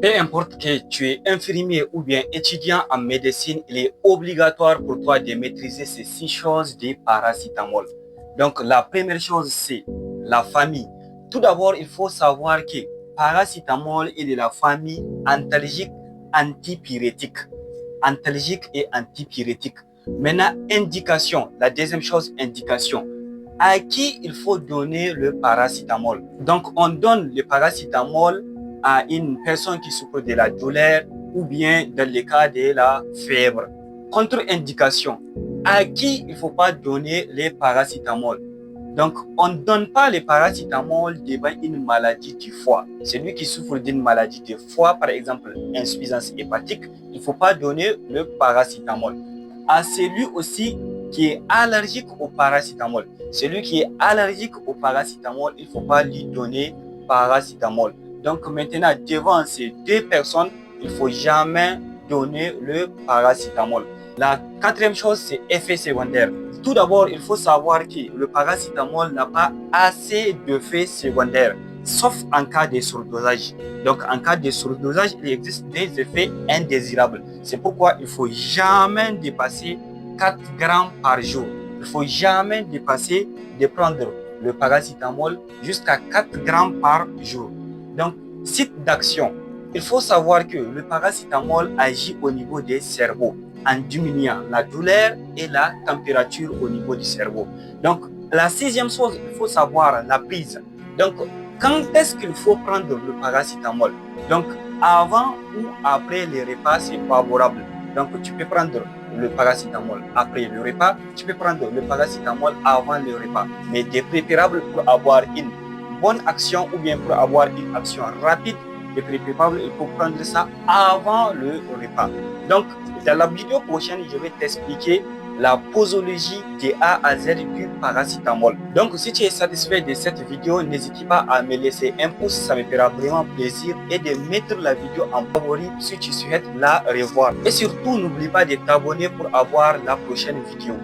Peu importe que tu es infirmier ou bien étudiant en médecine, il est obligatoire pour toi de maîtriser ces 6 choses de paracétamol. Donc, la première chose, c'est la famille. Tout d'abord, il faut savoir que paracétamol est de la famille antalgique antipyrétique. Antalgique et antipyrétique. Maintenant, indication. La deuxième chose, indication. À qui il faut donner le paracétamol? Donc, on donne le paracétamol à une personne qui souffre de la douleur ou bien dans le cas de la fièvre. Contre-indication, à qui il ne faut pas donner le paracétamol? Donc, on ne donne pas le paracétamol devant une maladie du foie. Celui qui souffre d'une maladie du foie, par exemple insuffisance hépatique, il ne faut pas donner le paracétamol. À celui aussi qui est allergique au paracétamol. Celui qui est allergique au paracétamol, il ne faut pas lui donner paracétamol. Donc maintenant, devant ces deux personnes, il ne faut jamais donner le paracétamol. La quatrième chose, c'est effet secondaire. Tout d'abord, il faut savoir que le paracétamol n'a pas assez d'effets secondaires, sauf en cas de surdosage. Donc, en cas de surdosage, il existe des effets indésirables. C'est pourquoi il ne faut jamais dépasser 4 grammes par jour. Il ne faut jamais dépasser de prendre le paracétamol jusqu'à 4 grammes par jour. Donc, site d'action. Il faut savoir que le paracétamol agit au niveau des cerveaux en diminuant la douleur et la température au niveau du cerveau. Donc, la sixième chose, il faut savoir la prise. Donc, quand est-ce qu'il faut prendre le paracétamol? Donc, avant ou après les repas, c'est favorable. Donc, tu peux prendre le paracétamol après le repas, tu peux prendre le paracétamol avant le repas. Mais c'est préférable pour avoir une bonne action ou bien pour avoir une action rapide, c'est préférable, il faut prendre ça avant le repas. Donc, dans la vidéo prochaine, je vais t'expliquer la posologie de A à Z du paracétamol. Donc, si tu es satisfait de cette vidéo, n'hésite pas à me laisser un pouce, ça me fera vraiment plaisir, et de mettre la vidéo en favori si tu souhaites la revoir. Et surtout, n'oublie pas de t'abonner pour avoir la prochaine vidéo.